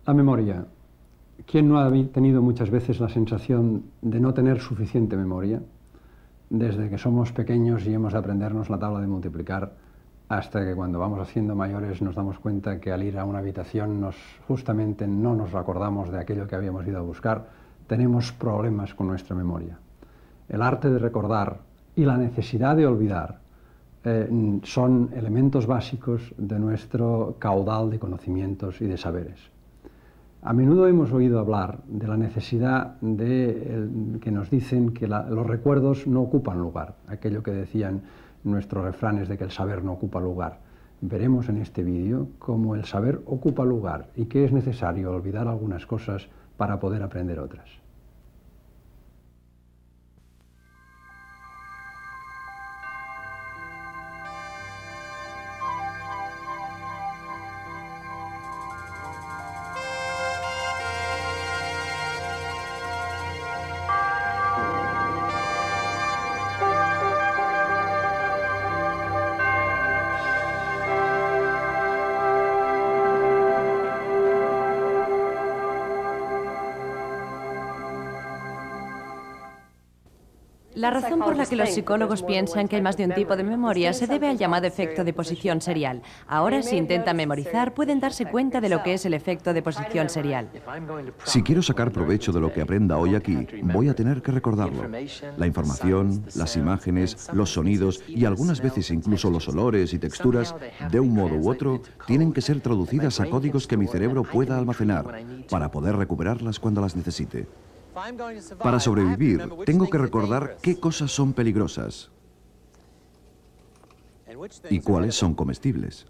La memoria. ¿Quién no ha tenido muchas veces la sensación de no tener suficiente memoria? Desde que somos pequeños y hemos de aprendernos la tabla de multiplicar hasta que cuando vamos haciendo mayores nos damos cuenta que al ir a una habitación justamente no nos acordamos de aquello que habíamos ido a buscar, tenemos problemas con nuestra memoria. El arte de recordar y la necesidad de olvidar son elementos básicos de nuestro caudal de conocimientos y de saberes. A menudo hemos oído hablar de la necesidad que nos dicen que los recuerdos no ocupan lugar, aquello que decían nuestros refranes de que el saber no ocupa lugar. Veremos en este vídeo cómo el saber ocupa lugar y que es necesario olvidar algunas cosas para poder aprender otras. La razón por la que los psicólogos piensan que hay más de un tipo de memoria se debe al llamado efecto de posición serial. Ahora, si intentan memorizar, pueden darse cuenta de lo que es el efecto de posición serial. Si quiero sacar provecho de lo que aprenda hoy aquí, voy a tener que recordarlo. La información, las imágenes, los sonidos y algunas veces incluso los olores y texturas, de un modo u otro, tienen que ser traducidas a códigos que mi cerebro pueda almacenar para poder recuperarlas cuando las necesite. Para sobrevivir, tengo que recordar qué cosas son peligrosas y cuáles son comestibles.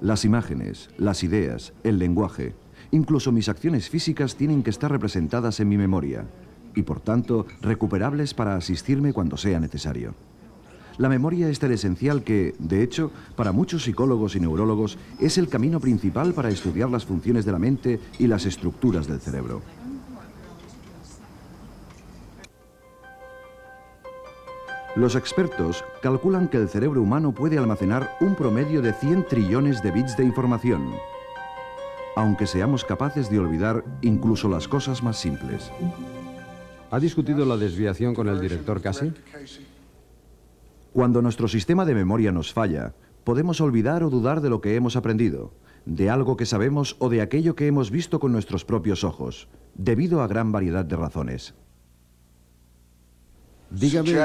Las imágenes, las ideas, el lenguaje, incluso mis acciones físicas tienen que estar representadas en mi memoria y, por tanto, recuperables para asistirme cuando sea necesario. La memoria es tan esencial que, de hecho, para muchos psicólogos y neurólogos es el camino principal para estudiar las funciones de la mente y las estructuras del cerebro. Los expertos calculan que el cerebro humano puede almacenar un promedio de 100 trillones de bits de información, aunque seamos capaces de olvidar incluso las cosas más simples. ¿Ha discutido la desviación con el director Casey? Cuando nuestro sistema de memoria nos falla, podemos olvidar o dudar de lo que hemos aprendido, de algo que sabemos o de aquello que hemos visto con nuestros propios ojos, debido a gran variedad de razones. Dígame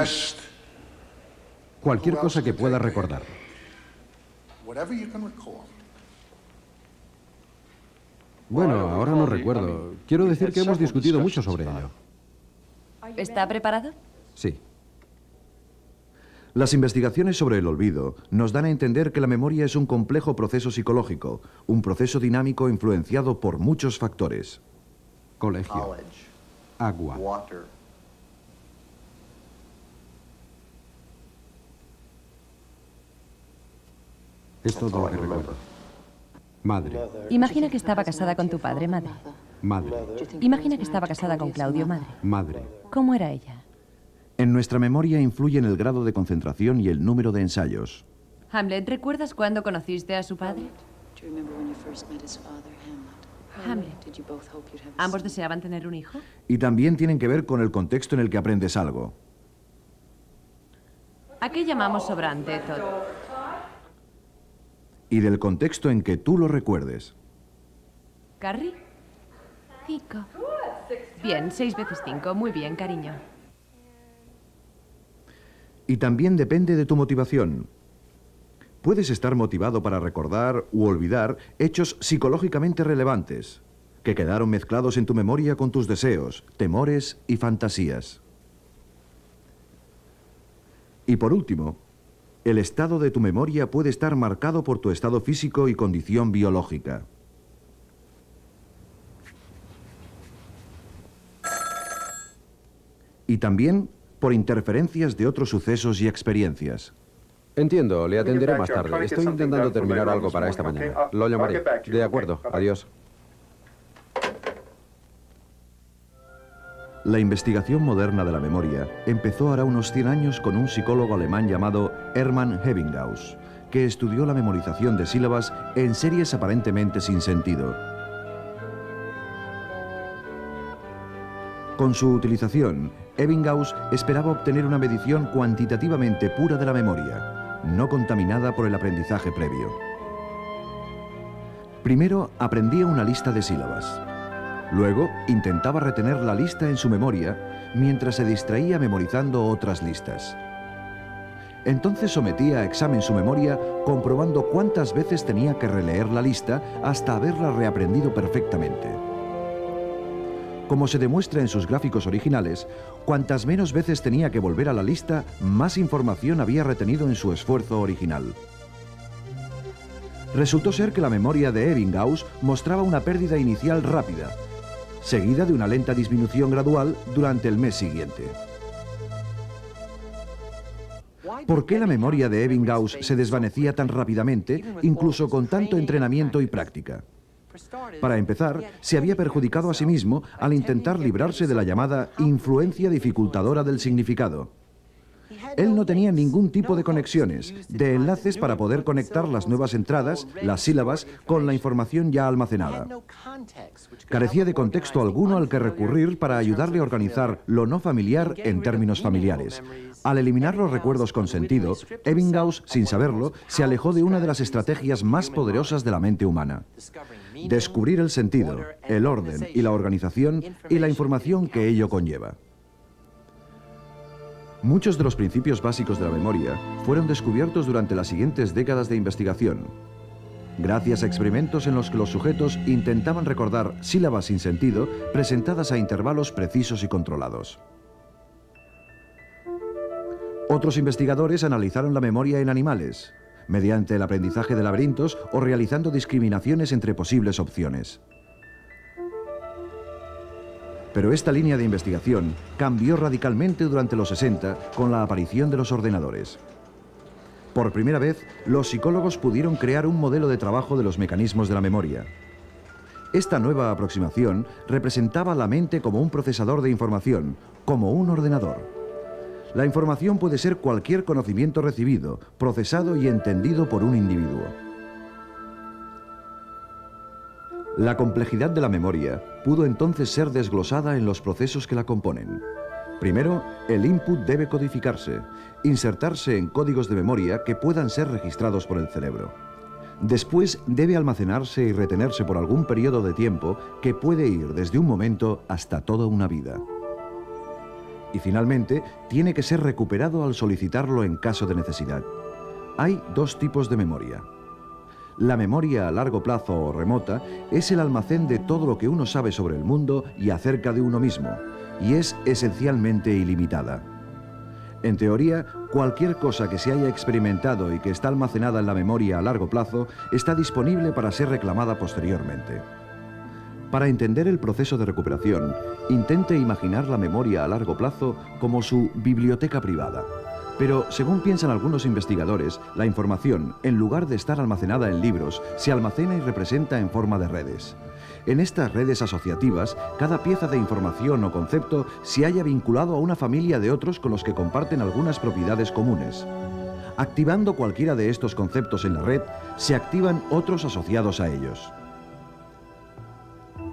cualquier cosa que pueda recordar. Bueno, ahora no recuerdo. Quiero decir que hemos discutido mucho sobre ello. ¿Está preparado? Sí. Las investigaciones sobre el olvido nos dan a entender que la memoria es un complejo proceso psicológico, un proceso dinámico influenciado por muchos factores. Colegio, agua, es todo lo que recuerdo. Madre, Imagina que estaba casada con tu padre, madre. madre, Imagina que estaba casada con Claudio, madre. madre. ¿Cómo era ella? En nuestra memoria influyen el grado de concentración y el número de ensayos. Hamlet, ¿recuerdas cuándo conociste a su padre? Hamlet. ¿Ambos deseaban tener un hijo? Y también tienen que ver con el contexto en el que aprendes algo. ¿A qué llamamos sobrante, Todd? Y del contexto en que tú lo recuerdes. ¿Carrie? 5. Bien, 6 veces 5. Muy bien, cariño. Y también depende de tu motivación. Puedes estar motivado para recordar u olvidar hechos psicológicamente relevantes, que quedaron mezclados en tu memoria con tus deseos, temores y fantasías. Y por último, el estado de tu memoria puede estar marcado por tu estado físico y condición biológica. Y también por interferencias de otros sucesos y experiencias. Entiendo, le atenderé más tarde. Estoy intentando terminar algo para esta mañana. Lo llamaré. De acuerdo, adiós. La investigación moderna de la memoria empezó hará unos 100 años con un psicólogo alemán llamado Hermann Ebbinghaus, que estudió la memorización de sílabas en series aparentemente sin sentido. Con su utilización, Ebbinghaus esperaba obtener una medición cuantitativamente pura de la memoria, no contaminada por el aprendizaje previo. Primero aprendía una lista de sílabas. Luego intentaba retener la lista en su memoria mientras se distraía memorizando otras listas. Entonces sometía a examen su memoria comprobando cuántas veces tenía que releer la lista hasta haberla reaprendido perfectamente. Como se demuestra en sus gráficos originales, cuantas menos veces tenía que volver a la lista, más información había retenido en su esfuerzo original. Resultó ser que la memoria de Ebbinghaus mostraba una pérdida inicial rápida, seguida de una lenta disminución gradual durante el mes siguiente. ¿Por qué la memoria de Ebbinghaus se desvanecía tan rápidamente, incluso con tanto entrenamiento y práctica? Para empezar, se había perjudicado a sí mismo al intentar librarse de la llamada influencia dificultadora del significado. Él no tenía ningún tipo de conexiones, de enlaces para poder conectar las nuevas entradas, las sílabas, con la información ya almacenada. Carecía de contexto alguno al que recurrir para ayudarle a organizar lo no familiar en términos familiares. Al eliminar los recuerdos con sentido, Ebbinghaus, sin saberlo, se alejó de una de las estrategias más poderosas de la mente humana: descubrir el sentido, el orden y la organización y la información que ello conlleva. Muchos de los principios básicos de la memoria fueron descubiertos durante las siguientes décadas de investigación, gracias a experimentos en los que los sujetos intentaban recordar sílabas sin sentido presentadas a intervalos precisos y controlados. Otros investigadores analizaron la memoria en animales, mediante el aprendizaje de laberintos o realizando discriminaciones entre posibles opciones. Pero esta línea de investigación cambió radicalmente durante los 60 con la aparición de los ordenadores. Por primera vez, los psicólogos pudieron crear un modelo de trabajo de los mecanismos de la memoria. Esta nueva aproximación representaba la mente como un procesador de información, como un ordenador. La información puede ser cualquier conocimiento recibido, procesado y entendido por un individuo. La complejidad de la memoria pudo entonces ser desglosada en los procesos que la componen. Primero, el input debe codificarse, insertarse en códigos de memoria que puedan ser registrados por el cerebro. Después, debe almacenarse y retenerse por algún periodo de tiempo que puede ir desde un momento hasta toda una vida. Y finalmente, tiene que ser recuperado al solicitarlo en caso de necesidad. Hay dos tipos de memoria. La memoria a largo plazo o remota es el almacén de todo lo que uno sabe sobre el mundo y acerca de uno mismo, y es esencialmente ilimitada. En teoría, cualquier cosa que se haya experimentado y que está almacenada en la memoria a largo plazo está disponible para ser reclamada posteriormente. Para entender el proceso de recuperación, intente imaginar la memoria a largo plazo como su biblioteca privada. Pero, según piensan algunos investigadores, la información, en lugar de estar almacenada en libros, se almacena y representa en forma de redes. En estas redes asociativas, cada pieza de información o concepto se halla vinculado a una familia de otros con los que comparten algunas propiedades comunes. Activando cualquiera de estos conceptos en la red, se activan otros asociados a ellos.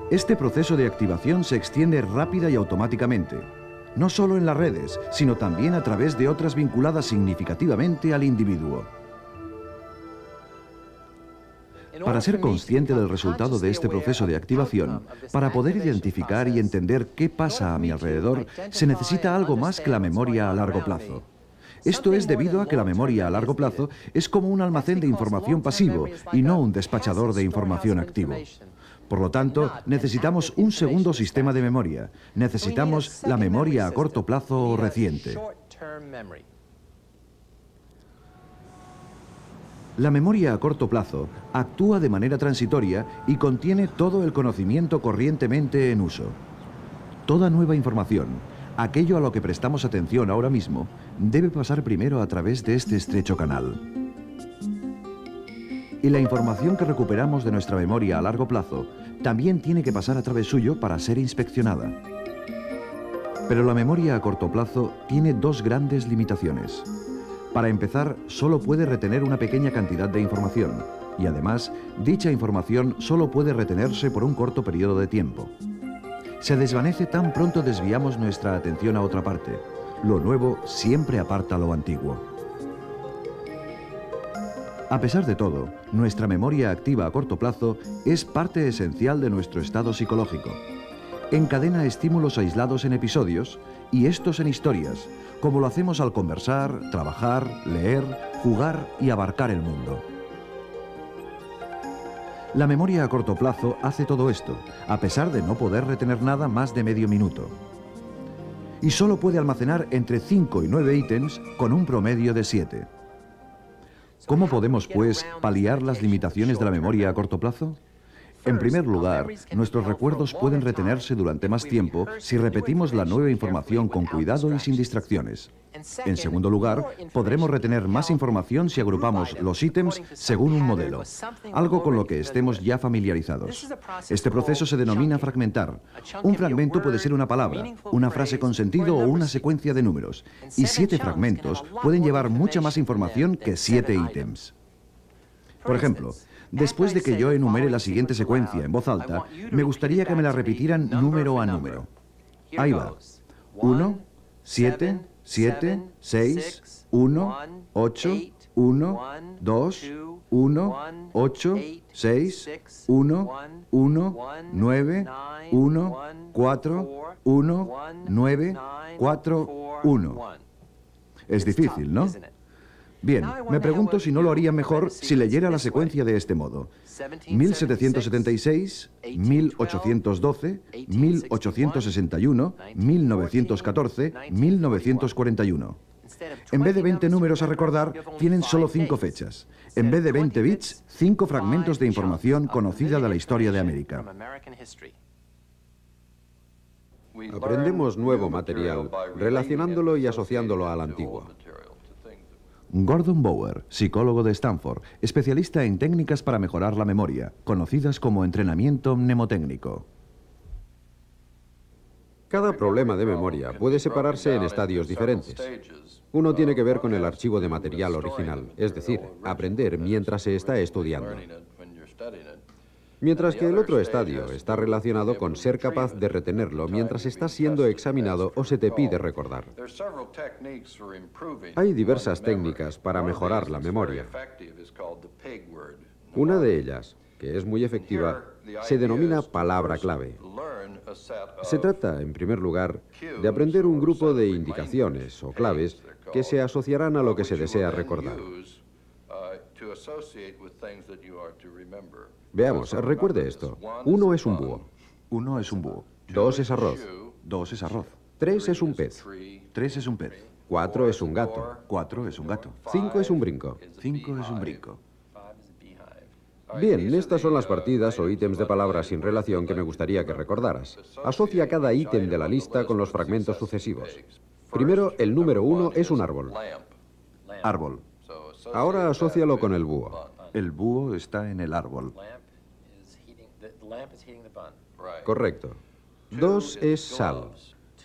Este proceso de activación se extiende rápida y automáticamente, no solo en las redes, sino también a través de otras vinculadas significativamente al individuo. Para ser consciente del resultado de este proceso de activación, para poder identificar y entender qué pasa a mi alrededor, se necesita algo más que la memoria a largo plazo. Esto es debido a que la memoria a largo plazo es como un almacén de información pasivo y no un despachador de información activo. Por lo tanto, necesitamos un segundo sistema de memoria. Necesitamos la memoria a corto plazo o reciente. La memoria a corto plazo actúa de manera transitoria y contiene todo el conocimiento corrientemente en uso. Toda nueva información, aquello a lo que prestamos atención ahora mismo, debe pasar primero a través de este estrecho canal. Y la información que recuperamos de nuestra memoria a largo plazo también tiene que pasar a través suyo para ser inspeccionada. Pero la memoria a corto plazo tiene dos grandes limitaciones. Para empezar, solo puede retener una pequeña cantidad de información, y además, dicha información solo puede retenerse por un corto periodo de tiempo. Se desvanece tan pronto desviamos nuestra atención a otra parte. Lo nuevo siempre aparta lo antiguo. A pesar de todo, nuestra memoria activa a corto plazo es parte esencial de nuestro estado psicológico. Encadena estímulos aislados en episodios y estos en historias, como lo hacemos al conversar, trabajar, leer, jugar y abarcar el mundo. La memoria a corto plazo hace todo esto, a pesar de no poder retener nada más de medio minuto. Y solo puede almacenar entre 5 y 9 ítems con un promedio de 7. ¿Cómo podemos, pues, paliar las limitaciones de la memoria a corto plazo? En primer lugar, nuestros recuerdos pueden retenerse durante más tiempo si repetimos la nueva información con cuidado y sin distracciones. En segundo lugar, podremos retener más información si agrupamos los ítems según un modelo, algo con lo que estemos ya familiarizados. Este proceso se denomina fragmentar. Un fragmento puede ser una palabra, una frase con sentido o una secuencia de números, y 7 fragmentos pueden llevar mucha más información que 7 ítems. Por ejemplo, después de que yo enumere la siguiente secuencia en voz alta, me gustaría que me la repitieran número a número. Ahí va. 1, 7, 7, 6, 1, 8, 1, 2, 1, 8, 6, 1, 1, 9, 1, 4, 1, 9, 4, 1. Es difícil, ¿no? Bien, me pregunto si no lo haría mejor si leyera la secuencia de este modo. 1776, 1812, 1861, 1914, 1941. En vez de 20 números a recordar, tienen solo 5 fechas. En vez de 20 bits, 5 fragmentos de información conocida de la historia de América. Aprendemos nuevo material, relacionándolo y asociándolo al antiguo. Gordon Bower, psicólogo de Stanford, especialista en técnicas para mejorar la memoria, conocidas como entrenamiento mnemotécnico. Cada problema de memoria puede separarse en estadios diferentes. Uno tiene que ver con el archivo de material original, es decir, aprender mientras se está estudiando. Mientras que el otro estadio está relacionado con ser capaz de retenerlo mientras está siendo examinado o se te pide recordar. Hay diversas técnicas para mejorar la memoria. Una de ellas, que es muy efectiva, se denomina palabra clave. Se trata, en primer lugar, de aprender un grupo de indicaciones o claves que se asociarán a lo que se desea recordar. Veamos, recuerde esto. 1 es un búho. 1 es un búho. 2 es arroz. 2 es arroz. 3 es un pez. 3 es un pez. 4 es un gato. 4 es un gato. 5 es un brinco. 5 es un brinco. Bien, estas son las partidas o ítems de palabras sin relación que me gustaría que recordaras. Asocia cada ítem de la lista con los fragmentos sucesivos. Primero, el número 1 es un árbol. Árbol. Ahora asócialo con el búho. El búho está en el árbol. Correcto. 2 es sal.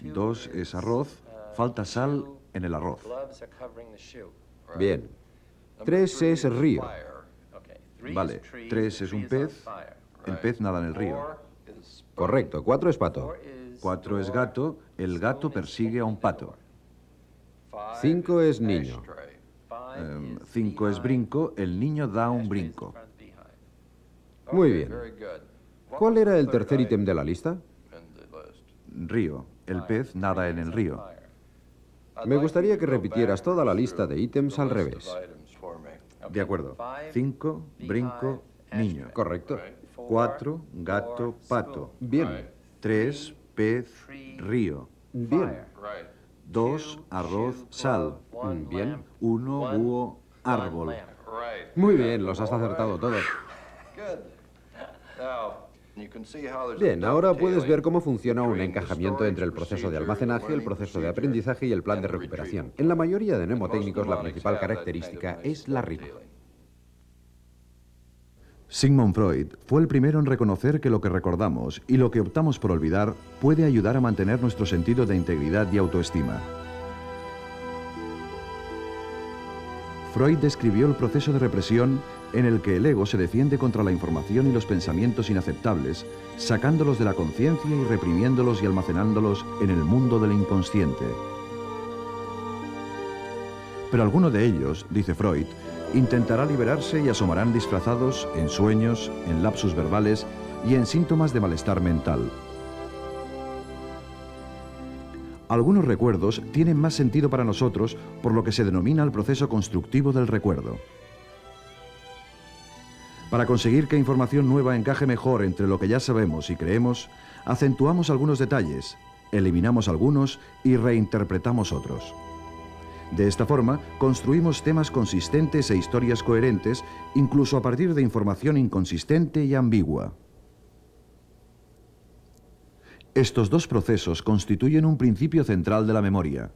2 es arroz. Falta sal en el arroz. Bien. 3 es río. Vale, 3 es un pez. El pez nada en el río. Correcto. 4 es pato. 4 es gato. El gato persigue a un pato. 5 es niño. 5 es brinco. El niño da un brinco. Muy bien. ¿Cuál era el tercer ítem de la lista? Río. El pez nada en el río. Me gustaría que repitieras toda la lista de ítems al revés. De acuerdo. 5, brinco, niño. Correcto. 4, gato, pato. Bien. 3, pez, río. Bien. 2, arroz, sal. Bien. 1, búho, árbol. Muy bien, los has acertado todos. Bien, ahora puedes ver cómo funciona un encajamiento entre el proceso de almacenaje, el proceso de aprendizaje y el plan de recuperación. En la mayoría de mnemotécnicos, la principal característica es la rima. Sigmund Freud fue el primero en reconocer que lo que recordamos y lo que optamos por olvidar puede ayudar a mantener nuestro sentido de integridad y autoestima. Freud describió el proceso de represión en el que el ego se defiende contra la información y los pensamientos inaceptables, sacándolos de la conciencia y reprimiéndolos y almacenándolos en el mundo del inconsciente. Pero alguno de ellos, dice Freud, intentará liberarse y asomarán disfrazados en sueños, en lapsus verbales y en síntomas de malestar mental. Algunos recuerdos tienen más sentido para nosotros por lo que se denomina el proceso constructivo del recuerdo. Para conseguir que información nueva encaje mejor entre lo que ya sabemos y creemos, acentuamos algunos detalles, eliminamos algunos y reinterpretamos otros. De esta forma, construimos temas consistentes e historias coherentes, incluso a partir de información inconsistente y ambigua. Estos dos procesos constituyen un principio central de la memoria.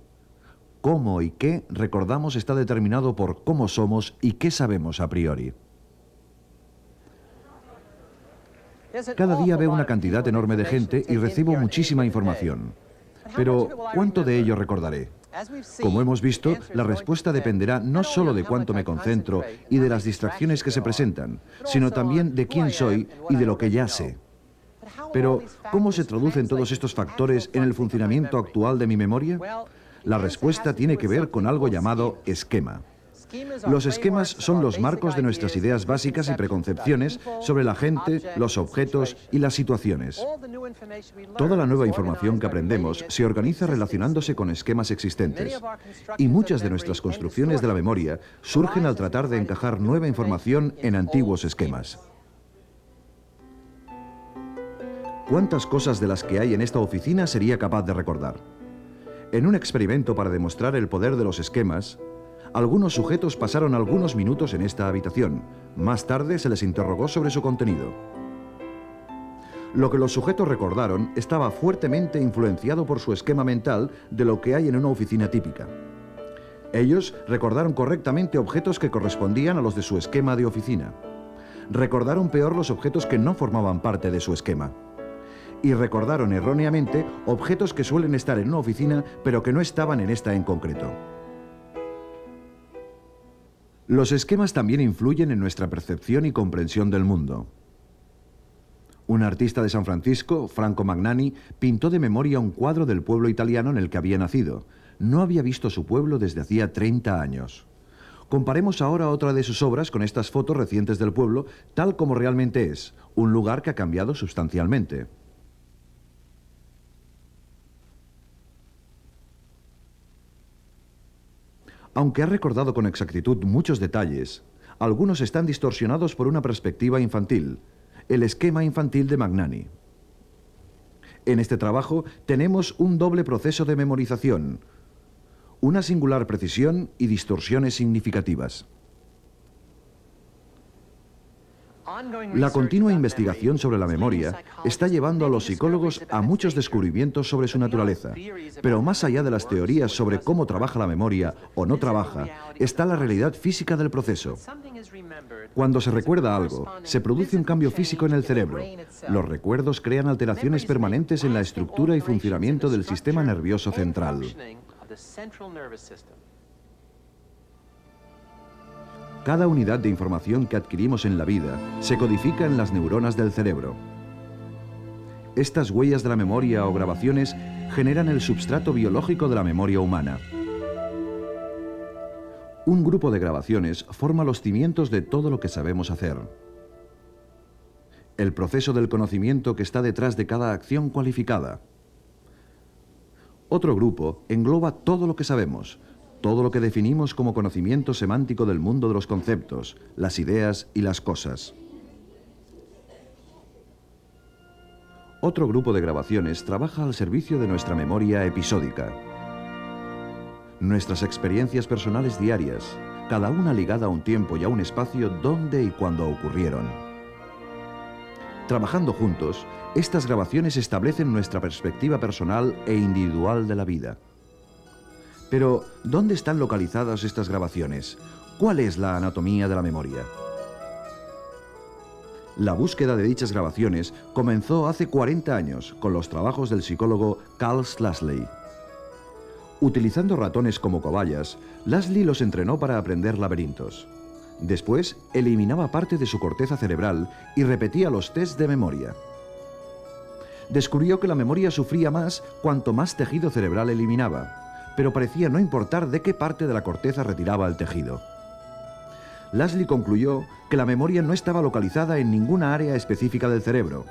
Cómo y qué recordamos está determinado por cómo somos y qué sabemos a priori. Cada día veo una cantidad enorme de gente y recibo muchísima información. Pero, ¿cuánto de ello recordaré? Como hemos visto, la respuesta dependerá no solo de cuánto me concentro y de las distracciones que se presentan, sino también de quién soy y de lo que ya sé. Pero, ¿cómo se traducen todos estos factores en el funcionamiento actual de mi memoria? La respuesta tiene que ver con algo llamado esquema. Los esquemas son los marcos de nuestras ideas básicas y preconcepciones sobre la gente, los objetos y las situaciones. Toda la nueva información que aprendemos se organiza relacionándose con esquemas existentes. Y muchas de nuestras construcciones de la memoria surgen al tratar de encajar nueva información en antiguos esquemas. ¿Cuántas cosas de las que hay en esta oficina sería capaz de recordar? En un experimento para demostrar el poder de los esquemas, algunos sujetos pasaron algunos minutos en esta habitación. Más tarde se les interrogó sobre su contenido. Lo que los sujetos recordaron estaba fuertemente influenciado por su esquema mental de lo que hay en una oficina típica. Ellos recordaron correctamente objetos que correspondían a los de su esquema de oficina. Recordaron peor los objetos que no formaban parte de su esquema. Y recordaron erróneamente objetos que suelen estar en una oficina, pero que no estaban en esta en concreto. Los esquemas también influyen en nuestra percepción y comprensión del mundo. Un artista de San Francisco, Franco Magnani, pintó de memoria un cuadro del pueblo italiano en el que había nacido. No había visto su pueblo desde hacía 30 años. Comparemos ahora otra de sus obras con estas fotos recientes del pueblo, tal como realmente es, un lugar que ha cambiado sustancialmente. Aunque ha recordado con exactitud muchos detalles, algunos están distorsionados por una perspectiva infantil, el esquema infantil de Magnani. En este trabajo tenemos un doble proceso de memorización, una singular precisión y distorsiones significativas. La continua investigación sobre la memoria está llevando a los psicólogos a muchos descubrimientos sobre su naturaleza. Pero más allá de las teorías sobre cómo trabaja la memoria o no trabaja, está la realidad física del proceso. Cuando se recuerda algo, se produce un cambio físico en el cerebro. Los recuerdos crean alteraciones permanentes en la estructura y funcionamiento del sistema nervioso central. Cada unidad de información que adquirimos en la vida se codifica en las neuronas del cerebro. Estas huellas de la memoria o grabaciones generan el substrato biológico de la memoria humana. Un grupo de grabaciones forma los cimientos de todo lo que sabemos hacer. El proceso del conocimiento que está detrás de cada acción cualificada. Otro grupo engloba todo lo que sabemos, todo lo que definimos como conocimiento semántico del mundo de los conceptos, las ideas y las cosas. Otro grupo de grabaciones trabaja al servicio de nuestra memoria episódica. Nuestras experiencias personales diarias, cada una ligada a un tiempo y a un espacio donde y cuando ocurrieron. Trabajando juntos, estas grabaciones establecen nuestra perspectiva personal e individual de la vida. Pero, ¿dónde están localizadas estas grabaciones? ¿Cuál es la anatomía de la memoria? La búsqueda de dichas grabaciones comenzó hace 40 años con los trabajos del psicólogo Carl Schlassley. Utilizando ratones como cobayas, Laszlo los entrenó para aprender laberintos. Después, eliminaba parte de su corteza cerebral y repetía los tests de memoria. Descubrió que la memoria sufría más cuanto más tejido cerebral eliminaba, pero parecía no importar de qué parte de la corteza retiraba el tejido. Laszlo concluyó que la memoria no estaba localizada en ninguna área específica del cerebro.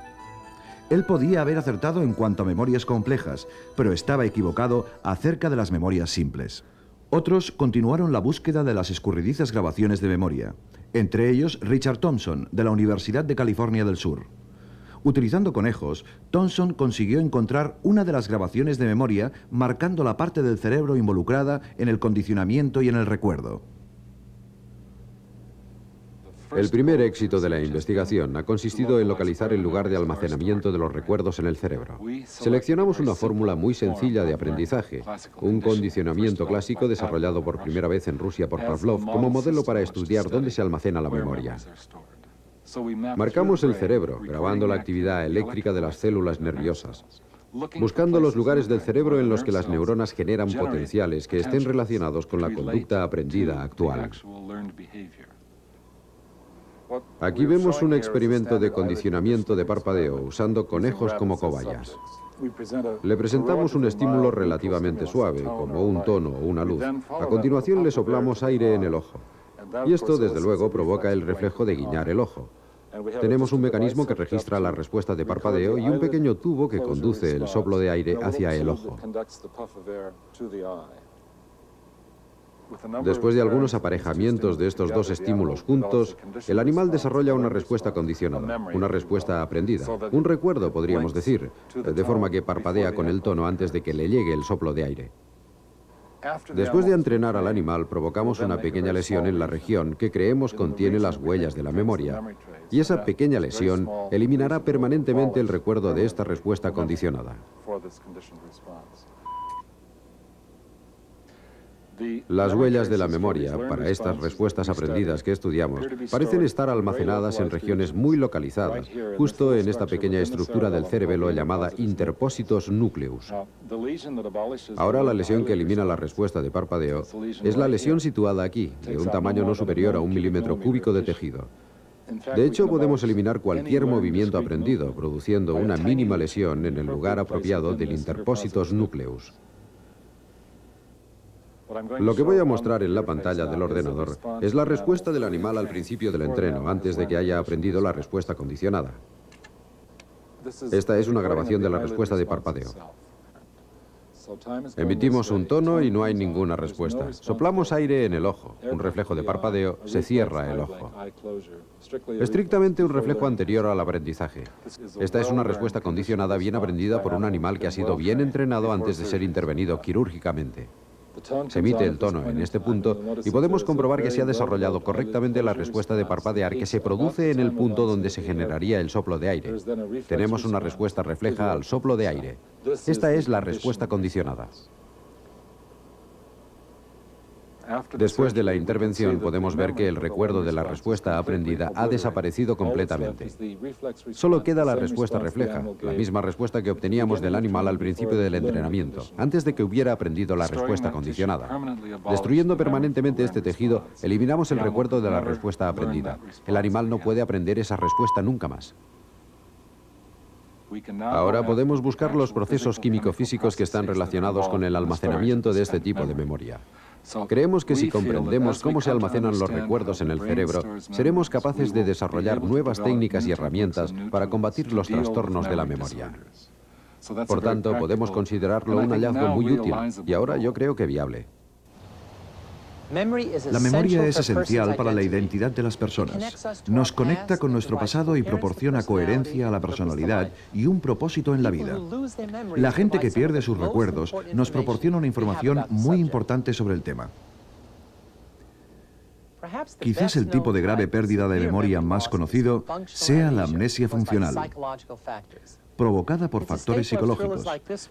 Él podía haber acertado en cuanto a memorias complejas, pero estaba equivocado acerca de las memorias simples. Otros continuaron la búsqueda de las escurridizas grabaciones de memoria, entre ellos Richard Thompson, de la Universidad de California del Sur. Utilizando conejos, Thompson consiguió encontrar una de las grabaciones de memoria marcando la parte del cerebro involucrada en el condicionamiento y en el recuerdo. El primer éxito de la investigación ha consistido en localizar el lugar de almacenamiento de los recuerdos en el cerebro. Seleccionamos una fórmula muy sencilla de aprendizaje, un condicionamiento clásico desarrollado por primera vez en Rusia por Pavlov como modelo para estudiar dónde se almacena la memoria. Marcamos el cerebro, grabando la actividad eléctrica de las células nerviosas, buscando los lugares del cerebro en los que las neuronas generan potenciales que estén relacionados con la conducta aprendida actual. Aquí vemos un experimento de condicionamiento de parpadeo usando conejos como cobayas. Le presentamos un estímulo relativamente suave, como un tono o una luz. A continuación le soplamos aire en el ojo. Y esto, desde luego, provoca el reflejo de guiñar el ojo. Tenemos un mecanismo que registra la respuesta de parpadeo y un pequeño tubo que conduce el soplo de aire hacia el ojo. Después de algunos aparejamientos de estos dos estímulos juntos, el animal desarrolla una respuesta condicionada, una respuesta aprendida, un recuerdo, podríamos decir, de forma que parpadea con el tono antes de que le llegue el soplo de aire. Después de entrenar al animal, provocamos una pequeña lesión en la región que creemos contiene las huellas de la memoria, y esa pequeña lesión eliminará permanentemente el recuerdo de esta respuesta condicionada. Las huellas de la memoria para estas respuestas aprendidas que estudiamos parecen estar almacenadas en regiones muy localizadas, justo en esta pequeña estructura del cerebelo llamada interpositos nucleus. Ahora la lesión que elimina la respuesta de parpadeo es la lesión situada aquí, de un tamaño no superior a 1 milímetro cúbico de tejido. De hecho, podemos eliminar cualquier movimiento aprendido, produciendo una mínima lesión en el lugar apropiado del interpositos nucleus. Lo que voy a mostrar en la pantalla del ordenador es la respuesta del animal al principio del entreno, antes de que haya aprendido la respuesta condicionada. Esta es una grabación de la respuesta de parpadeo. Emitimos un tono y no hay ninguna respuesta. Soplamos aire en el ojo, un reflejo de parpadeo, se cierra el ojo. Estrictamente un reflejo anterior al aprendizaje. Esta es una respuesta condicionada bien aprendida por un animal que ha sido bien entrenado antes de ser intervenido quirúrgicamente. Se emite el tono en este punto y podemos comprobar que se ha desarrollado correctamente la respuesta de parpadear que se produce en el punto donde se generaría el soplo de aire. Tenemos una respuesta refleja al soplo de aire. Esta es la respuesta condicionada. Después de la intervención podemos ver que el recuerdo de la respuesta aprendida ha desaparecido completamente. Solo queda la respuesta refleja, la misma respuesta que obteníamos del animal al principio del entrenamiento, antes de que hubiera aprendido la respuesta condicionada. Destruyendo permanentemente este tejido, eliminamos el recuerdo de la respuesta aprendida. El animal no puede aprender esa respuesta nunca más. Ahora podemos buscar los procesos químico-físicos que están relacionados con el almacenamiento de este tipo de memoria. Creemos que si comprendemos cómo se almacenan los recuerdos en el cerebro, seremos capaces de desarrollar nuevas técnicas y herramientas para combatir los trastornos de la memoria. Por tanto, podemos considerarlo un hallazgo muy útil y ahora yo creo que viable. La memoria es esencial para la identidad de las personas. Nos conecta con nuestro pasado y proporciona coherencia a la personalidad y un propósito en la vida. La gente que pierde sus recuerdos nos proporciona una información muy importante sobre el tema. Quizás el tipo de grave pérdida de memoria más conocido sea la amnesia funcional, provocada por factores psicológicos.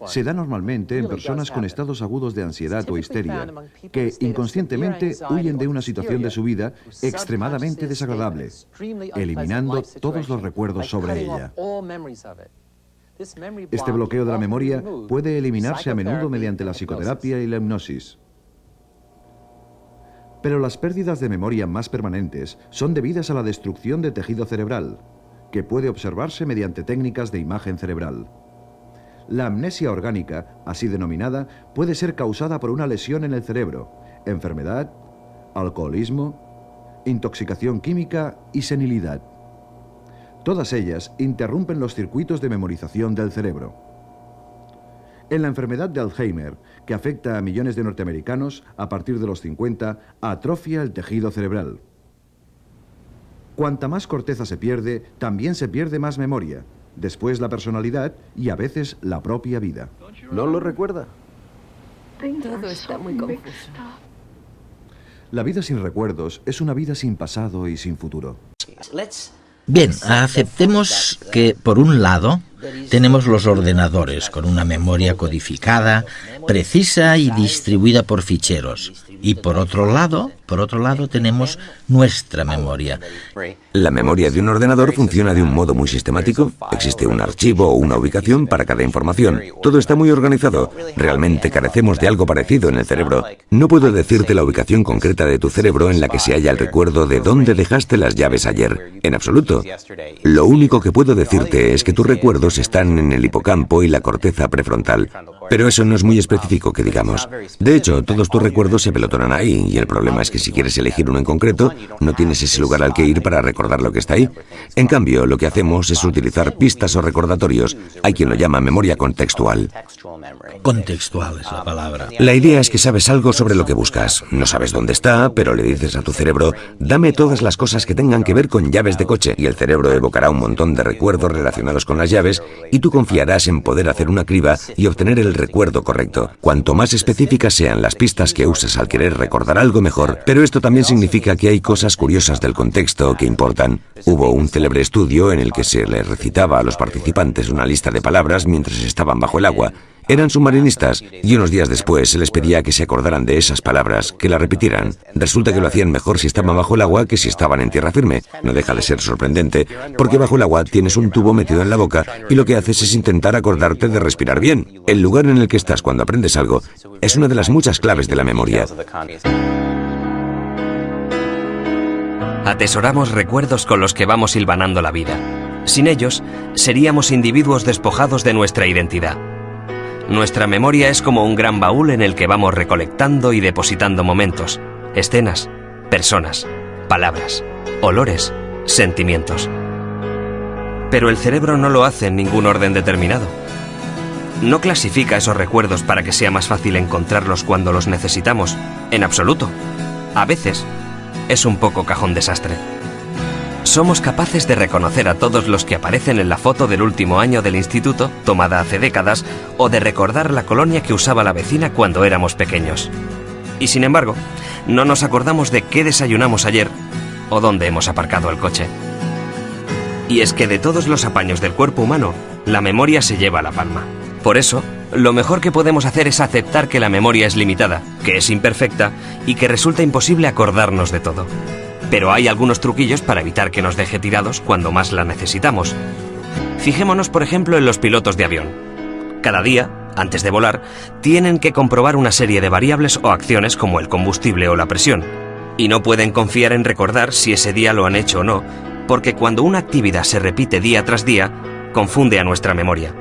Se da normalmente en personas con estados agudos de ansiedad o histeria, que inconscientemente huyen de una situación de su vida extremadamente desagradable, eliminando todos los recuerdos sobre ella. Este bloqueo de la memoria puede eliminarse a menudo mediante la psicoterapia y la hipnosis. Pero las pérdidas de memoria más permanentes son debidas a la destrucción de tejido cerebral, que puede observarse mediante técnicas de imagen cerebral. La amnesia orgánica, así denominada, puede ser causada por una lesión en el cerebro, enfermedad, alcoholismo, intoxicación química y senilidad. Todas ellas interrumpen los circuitos de memorización del cerebro. En la enfermedad de Alzheimer, que afecta a millones de norteamericanos, a partir de los 50, atrofia el tejido cerebral. Cuanta más corteza se pierde, también se pierde más memoria, después la personalidad y a veces la propia vida. ¿No lo recuerda? Todo está muy confuso. La vida sin recuerdos es una vida sin pasado y sin futuro. Bien, aceptemos que, por un lado, tenemos los ordenadores con una memoria codificada, precisa y distribuida por ficheros. Y por otro lado tenemos nuestra memoria. La memoria de un ordenador funciona de un modo muy sistemático. Existe un archivo o una ubicación para cada información. Todo está muy organizado. Realmente carecemos de algo parecido en el cerebro. No puedo decirte la ubicación concreta de tu cerebro en la que se halla el recuerdo de dónde dejaste las llaves ayer. En absoluto. Lo único que puedo decirte es que tus recuerdos están en el hipocampo y la corteza prefrontal. Pero eso no es muy específico, que digamos. De hecho, todos tus recuerdos se pelotonan ahí, y el problema es que si quieres elegir uno en concreto, no tienes ese lugar al que ir para recordar lo que está ahí. En cambio, lo que hacemos es utilizar pistas o recordatorios. Hay quien lo llama memoria contextual. Contextual es la palabra. La idea es que sabes algo sobre lo que buscas. No sabes dónde está, pero le dices a tu cerebro, dame todas las cosas que tengan que ver con llaves de coche, y el cerebro evocará un montón de recuerdos relacionados con las llaves, y tú confiarás en poder hacer una criba y obtener el recuerdo correcto. Cuanto más específicas sean las pistas que usas al querer recordar algo, mejor. Pero esto también significa que hay cosas curiosas del contexto que importan. Hubo un célebre estudio en el que se les recitaba a los participantes una lista de palabras mientras estaban bajo el agua. Eran submarinistas, y unos días después se les pedía que se acordaran de esas palabras, que las repitieran. Resulta que lo hacían mejor si estaban bajo el agua que si estaban en tierra firme. No deja de ser sorprendente, porque bajo el agua tienes un tubo metido en la boca y lo que haces es intentar acordarte de respirar bien. El lugar en el que estás cuando aprendes algo es una de las muchas claves de la memoria. Atesoramos recuerdos con los que vamos hilvanando la vida. Sin ellos, seríamos individuos despojados de nuestra identidad. Nuestra memoria es como un gran baúl en el que vamos recolectando y depositando momentos, escenas, personas, palabras, olores, sentimientos. Pero el cerebro no lo hace en ningún orden determinado. No clasifica esos recuerdos para que sea más fácil encontrarlos cuando los necesitamos, en absoluto. A veces, es un poco cajón desastre. Somos capaces de reconocer a todos los que aparecen en la foto del último año del instituto, tomada hace décadas, o de recordar la colonia que usaba la vecina cuando éramos pequeños. Y sin embargo, no nos acordamos de qué desayunamos ayer o dónde hemos aparcado el coche. Y es que de todos los apaños del cuerpo humano, la memoria se lleva la palma. Por eso, lo mejor que podemos hacer es aceptar que la memoria es limitada, que es imperfecta y que resulta imposible acordarnos de todo. Pero hay algunos truquillos para evitar que nos deje tirados cuando más la necesitamos. Fijémonos, por ejemplo, en los pilotos de avión. Cada día, antes de volar, tienen que comprobar una serie de variables o acciones como el combustible o la presión. Y no pueden confiar en recordar si ese día lo han hecho o no, porque cuando una actividad se repite día tras día, confunde a nuestra memoria.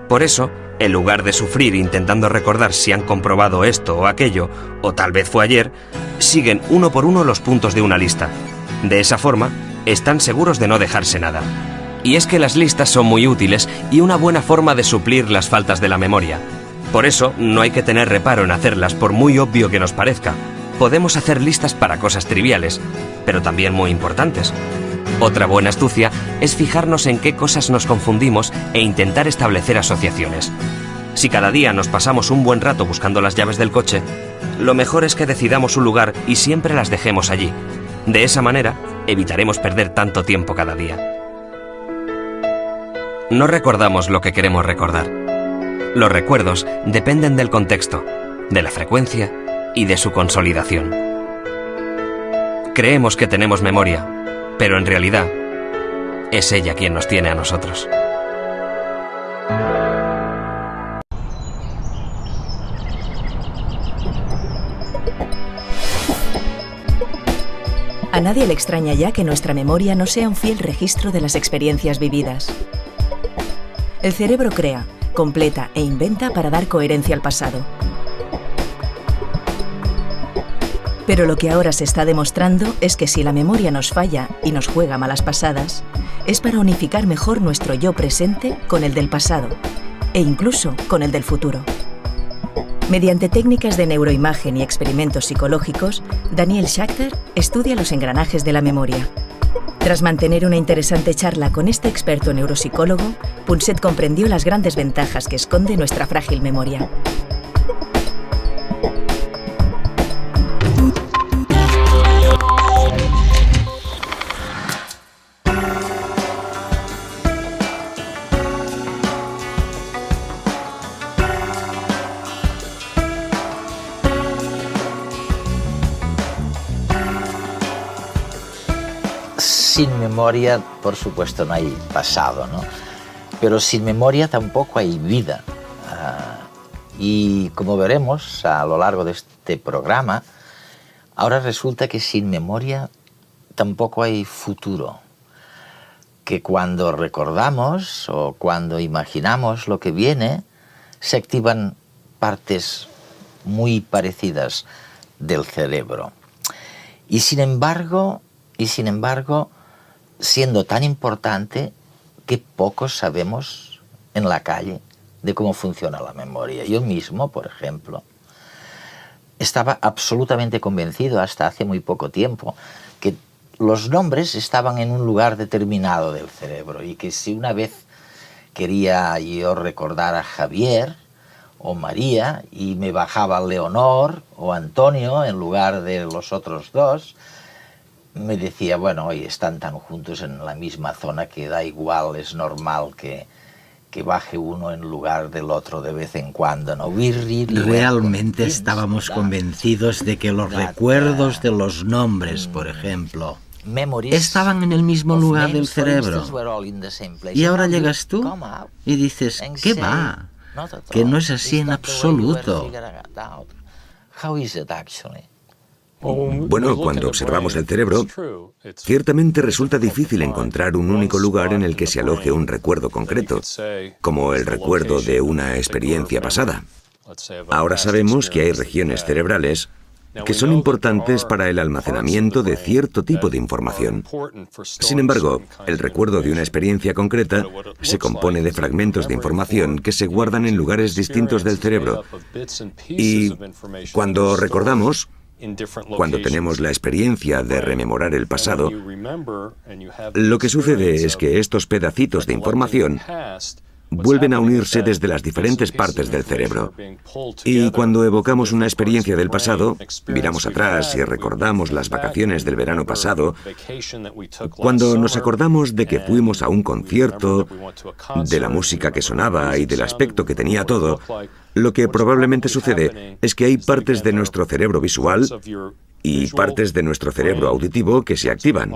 Por eso, en lugar de sufrir intentando recordar si han comprobado esto o aquello, o tal vez fue ayer, siguen uno por uno los puntos de una lista. De esa forma, están seguros de no dejarse nada. Y es que las listas son muy útiles y una buena forma de suplir las faltas de la memoria. Por eso, no hay que tener reparo en hacerlas por muy obvio que nos parezca. Podemos hacer listas para cosas triviales, pero también muy importantes. Otra buena astucia es fijarnos en qué cosas nos confundimos e intentar establecer asociaciones. Si cada día nos pasamos un buen rato buscando las llaves del coche, lo mejor es que decidamos un lugar y siempre las dejemos allí. De esa manera, evitaremos perder tanto tiempo cada día. No recordamos lo que queremos recordar. Los recuerdos dependen del contexto, de la frecuencia y de su consolidación. Creemos que tenemos memoria, pero en realidad es ella quien nos tiene a nosotros. nadie le extraña ya que nuestra memoria no sea un fiel registro de las experiencias vividas. El cerebro crea, completa e inventa para dar coherencia al pasado. Pero lo que ahora se está demostrando es que si la memoria nos falla y nos juega malas pasadas, es para unificar mejor nuestro yo presente con el del pasado e incluso con el del futuro. Mediante técnicas de neuroimagen y experimentos psicológicos, Daniel Schachter estudia los engranajes de la memoria. Tras mantener una interesante charla con este experto neuropsicólogo, Punset comprendió las grandes ventajas que esconde nuestra frágil memoria. Sin memoria, por supuesto, no hay pasado, ¿no? Pero sin memoria tampoco hay vida. Y como veremos a lo largo de este programa, ahora resulta que sin memoria tampoco hay futuro. Que cuando recordamos o cuando imaginamos lo que viene, se activan partes muy parecidas del cerebro. Y sin embargo, siendo tan importante que pocos sabemos en la calle de cómo funciona la memoria. Yo mismo, por ejemplo, estaba absolutamente convencido hasta hace muy poco tiempo que los nombres estaban en un lugar determinado del cerebro y que si una vez quería yo recordar a Javier o María y me bajaba Leonor o Antonio en lugar de los otros dos, me decía, bueno, hoy están tan juntos en la misma zona que da igual, es normal que baje uno en lugar del otro de vez en cuando, ¿no? Realmente estábamos convencidos de que los recuerdos de los nombres, por ejemplo, estaban en el mismo lugar del cerebro. Y ahora llegas tú y dices, ¿qué va? Que no es así en absoluto. Bueno, cuando observamos el cerebro, ciertamente resulta difícil encontrar un único lugar en el que se aloje un recuerdo concreto, como el recuerdo de una experiencia pasada. Ahora sabemos que hay regiones cerebrales que son importantes para el almacenamiento de cierto tipo de información. Sin embargo, el recuerdo de una experiencia concreta se compone de fragmentos de información que se guardan en lugares distintos del cerebro. Y cuando recordamos, cuando tenemos la experiencia de rememorar el pasado, lo que sucede es que estos pedacitos de información vuelven a unirse desde las diferentes partes del cerebro. Y cuando evocamos una experiencia del pasado, miramos atrás y recordamos las vacaciones del verano pasado, cuando nos acordamos de que fuimos a un concierto, de la música que sonaba y del aspecto que tenía todo, lo que probablemente sucede es que hay partes de nuestro cerebro visual y partes de nuestro cerebro auditivo que se activan.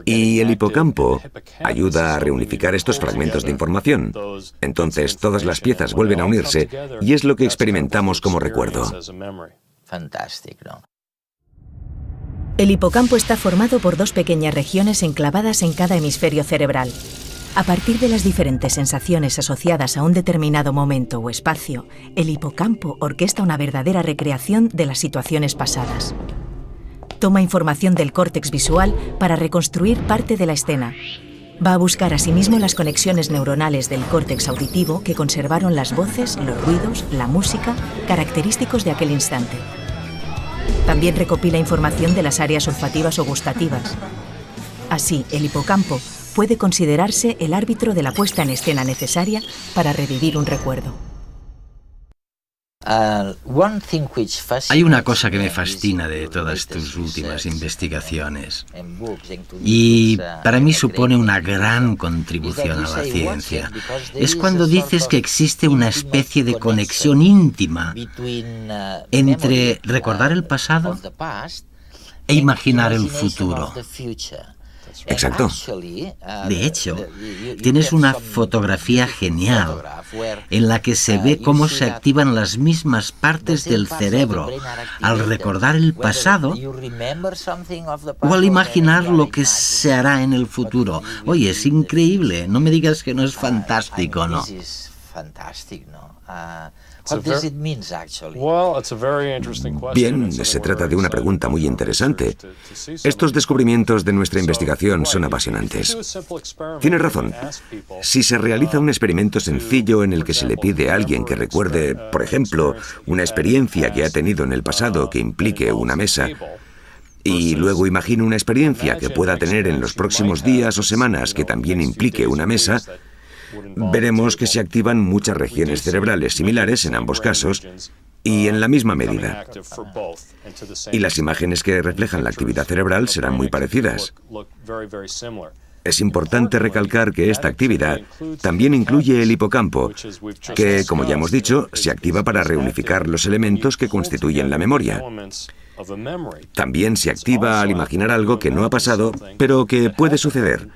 Y el hipocampo ayuda a reunificar estos fragmentos de información. Entonces todas las piezas vuelven a unirse y es lo que experimentamos como recuerdo. Fantástico. El hipocampo está formado por dos pequeñas regiones enclavadas en cada hemisferio cerebral. A partir de las diferentes sensaciones asociadas a un determinado momento o espacio, el hipocampo orquesta una verdadera recreación de las situaciones pasadas. Toma información del córtex visual para reconstruir parte de la escena. Va a buscar asimismo las conexiones neuronales del córtex auditivo que conservaron las voces, los ruidos, la música, característicos de aquel instante. También recopila información de las áreas olfativas o gustativas. Así, el hipocampo puede considerarse el árbitro de la puesta en escena necesaria para revivir un recuerdo. Hay una cosa que me fascina de todas tus últimas investigaciones y para mí supone una gran contribución a la ciencia. Es cuando dices que existe una especie de conexión íntima entre recordar el pasado e imaginar el futuro. Exacto. De hecho, tienes una fotografía genial en la que se ve cómo se activan las mismas partes del cerebro al recordar el pasado o al imaginar lo que se hará en el futuro. Oye, es increíble. No me digas que no es fantástico, ¿no? Bien, se trata de una pregunta muy interesante. Estos descubrimientos de nuestra investigación son apasionantes. Tienes razón. Si se realiza un experimento sencillo en el que se le pide a alguien que recuerde, por ejemplo, una experiencia que ha tenido en el pasado que implique una mesa, y luego imagina una experiencia que pueda tener en los próximos días o semanas que también implique una mesa, veremos que se activan muchas regiones cerebrales similares en ambos casos y en la misma medida. Y las imágenes que reflejan la actividad cerebral serán muy parecidas. Es importante recalcar que esta actividad también incluye el hipocampo, que, como ya hemos dicho, se activa para reunificar los elementos que constituyen la memoria. También se activa al imaginar algo que no ha pasado, pero que puede suceder.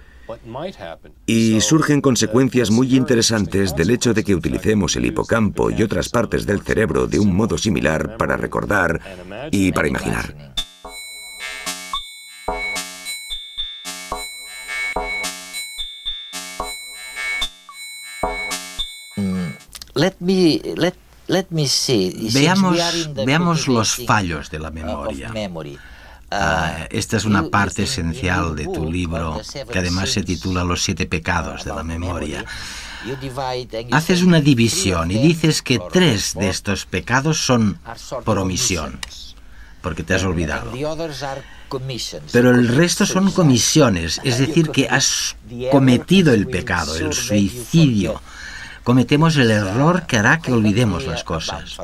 Y surgen consecuencias muy interesantes del hecho de que utilicemos el hipocampo y otras partes del cerebro de un modo similar para recordar y para imaginar. Veamos los fallos de la memoria. Esta es una parte esencial de tu libro, que además se titula Los 7 pecados de la memoria. Haces una división y dices que 3 de estos pecados son por omisión, porque te has olvidado. Pero el resto son comisiones, es decir, que has cometido el pecado, el suicidio. Cometemos el error que hará que olvidemos las cosas.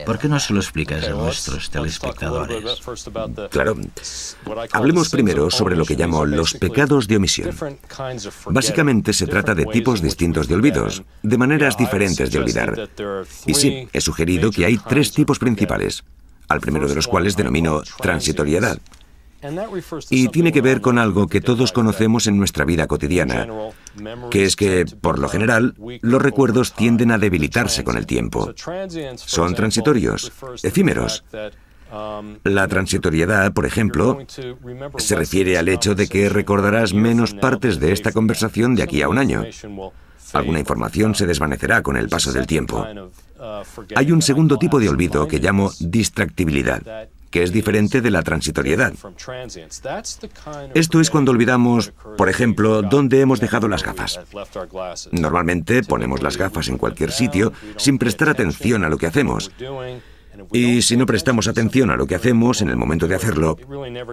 ¿Por qué no se lo explicas a nuestros telespectadores? Claro. Hablemos primero sobre lo que llamo los pecados de omisión. Básicamente se trata de tipos distintos de olvidos, de maneras diferentes de olvidar. Y sí, he sugerido que hay 3 tipos principales, al primero de los cuales denomino transitoriedad. Y tiene que ver con algo que todos conocemos en nuestra vida cotidiana, que es que, por lo general, los recuerdos tienden a debilitarse con el tiempo. Son transitorios, efímeros. La transitoriedad, por ejemplo, se refiere al hecho de que recordarás menos partes de esta conversación de aquí a un año. Alguna información se desvanecerá con el paso del tiempo. Hay un segundo tipo de olvido que llamo distractibilidad, que es diferente de la transitoriedad. Esto es cuando olvidamos, por ejemplo, dónde hemos dejado las gafas. Normalmente ponemos las gafas en cualquier sitio sin prestar atención a lo que hacemos. Y si no prestamos atención a lo que hacemos en el momento de hacerlo,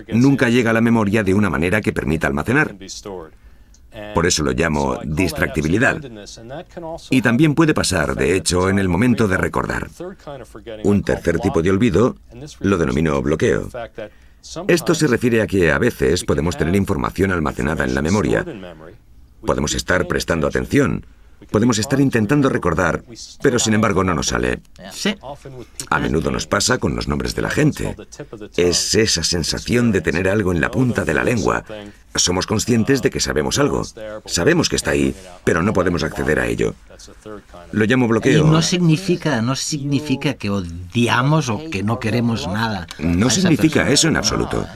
nunca llega a la memoria de una manera que permita almacenar. Por eso lo llamo distractibilidad. Y también puede pasar, de hecho, en el momento de recordar. Un tercer tipo de olvido lo denomino bloqueo. Esto se refiere a que a veces podemos tener información almacenada en la memoria. Podemos estar prestando atención. Podemos estar intentando recordar, pero sin embargo no nos sale. Sí. A menudo nos pasa con los nombres de la gente. Es esa sensación de tener algo en la punta de la lengua. Somos conscientes de que sabemos algo. Sabemos que está ahí, pero no podemos acceder a ello. Lo llamo bloqueo. Y no significa que odiamos o que no queremos nada. No significa eso en absoluto.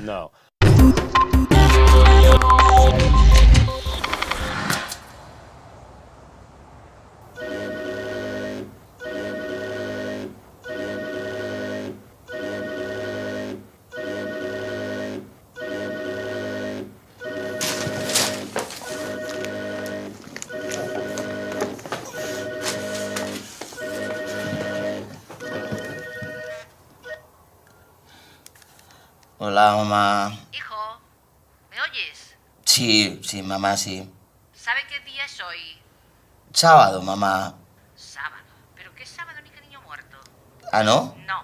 Hola, mamá. Hijo, ¿me oyes? Sí, mamá, sí. ¿Sabe qué día es hoy? Sábado, mamá. Sábado. ¿Pero qué sábado ni qué niño muerto? ¿Ah, no? No.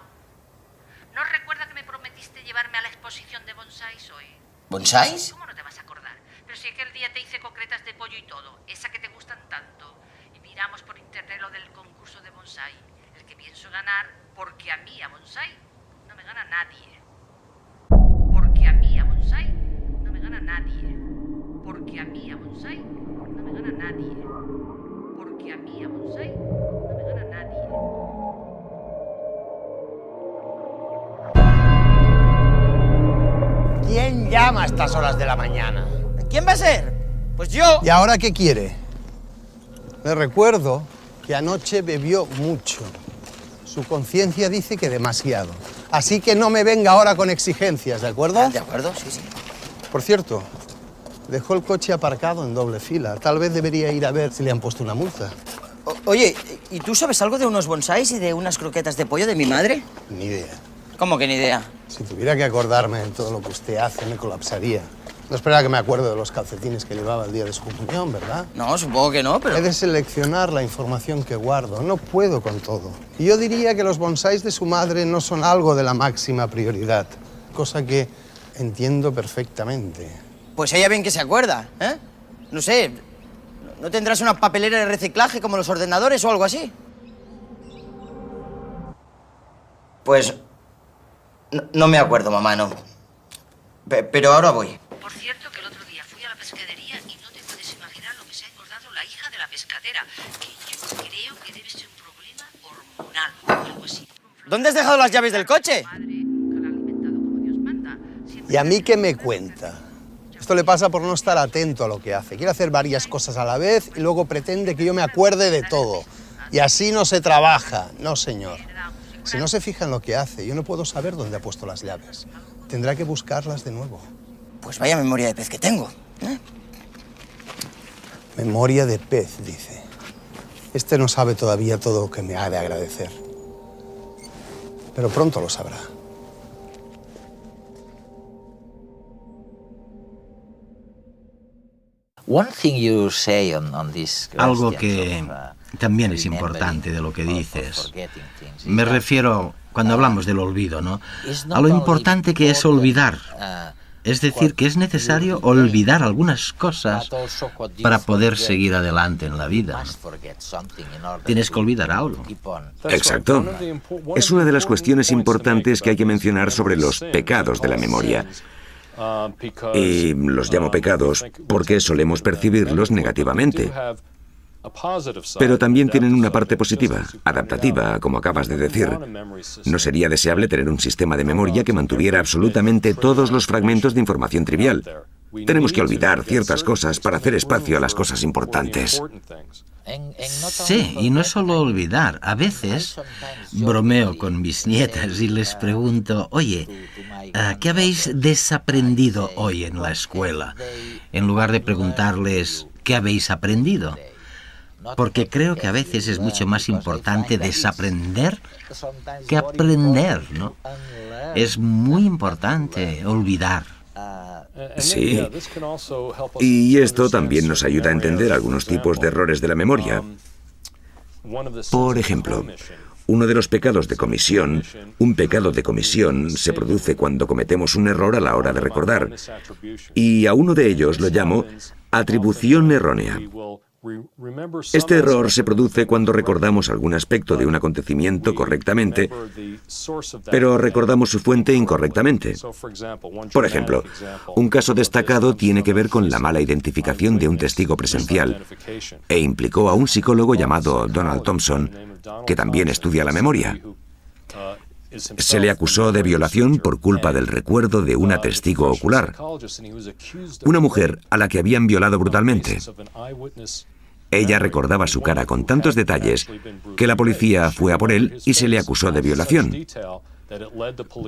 ¿No recuerda que me prometiste llevarme a la exposición de bonsáis hoy? ¿Bonsáis? ¿Cómo no te vas a acordar? Pero si aquel día te hice concretas de pollo y todo, esa que te gustan tanto. Y miramos por internet lo del concurso de bonsái, el que pienso ganar, porque a mí a bonsái no me gana nadie. Porque a mí a bonsái no me gana nadie. a mí a bonsai no me gana nadie. Porque a mí a bonsai no me gana nadie. ¿Quién llama a estas horas de la mañana? ¿Quién va a ser? Pues yo. ¿Y ahora qué quiere? Le recuerdo que anoche bebió mucho. Su conciencia dice que demasiado. Así que no me venga ahora con exigencias, ¿de acuerdo? De acuerdo, sí, sí. Por cierto, dejó el coche aparcado en doble fila. Tal vez debería ir a ver si le han puesto una multa. Oye, ¿y tú sabes algo de unos bonsáis y de unas croquetas de pollo de mi madre? Ni idea. ¿Cómo que ni idea? Si tuviera que acordarme de todo lo que usted hace, me colapsaría. No espera que me acuerde de los calcetines que llevaba el día de su comunión, ¿verdad? No, supongo que no, pero... He de seleccionar la información que guardo. No puedo con todo. Y yo diría que los bonsáis de su madre no son algo de la máxima prioridad. Cosa que entiendo perfectamente. Pues ella bien que se acuerda, ¿eh? No sé, ¿no tendrás una papelera de reciclaje como los ordenadores o algo así? Pues... No me acuerdo, mamá, no. Pero ahora voy. Por cierto, que el otro día fui a la pescadería y no te puedes imaginar lo que se ha engordado la hija de la pescadera. Que yo creo que debe ser un problema hormonal o algo así. ¿Dónde has dejado las llaves del coche? ¿Y a mí qué me cuenta? Esto le pasa por no estar atento a lo que hace. Quiere hacer varias cosas a la vez y luego pretende que yo me acuerde de todo. Y así no se trabaja. No, señor. Si no se fija en lo que hace, yo no puedo saber dónde ha puesto las llaves. Tendrá que buscarlas de nuevo. Pues vaya memoria de pez que tengo, ¿eh? Memoria de pez, dice. Este no sabe todavía todo lo que me ha de agradecer. Pero pronto lo sabrá. Algo que también es importante de lo que dices. Me refiero, cuando hablamos del olvido, ¿no? A lo importante que es olvidar. Es decir, que es necesario olvidar algunas cosas para poder seguir adelante en la vida. Tienes que olvidar algo. Exacto. Es una de las cuestiones importantes que hay que mencionar sobre los pecados de la memoria. Y los llamo pecados porque solemos percibirlos negativamente. Pero también tienen una parte positiva, adaptativa, como acabas de decir. No sería deseable tener un sistema de memoria que mantuviera absolutamente todos los fragmentos de información trivial. Tenemos que olvidar ciertas cosas para hacer espacio a las cosas importantes. Sí, y no es solo olvidar. A veces bromeo con mis nietas y les pregunto, oye, ¿qué habéis desaprendido hoy en la escuela? En lugar de preguntarles, ¿qué habéis aprendido? Porque creo que a veces es mucho más importante desaprender que aprender, ¿no? Es muy importante olvidar. Sí. Y esto también nos ayuda a entender algunos tipos de errores de la memoria. Por ejemplo, uno de los pecados de comisión, un pecado de comisión, se produce cuando cometemos un error a la hora de recordar. Y a uno de ellos lo llamo atribución errónea. Este error se produce cuando recordamos algún aspecto de un acontecimiento correctamente, pero recordamos su fuente incorrectamente. Por ejemplo, un caso destacado tiene que ver con la mala identificación de un testigo presencial e implicó a un psicólogo llamado Donald Thompson, que también estudia la memoria. Se le acusó de violación por culpa del recuerdo de una testigo ocular, una mujer a la que habían violado brutalmente. Ella recordaba su cara con tantos detalles que la policía fue a por él y se le acusó de violación.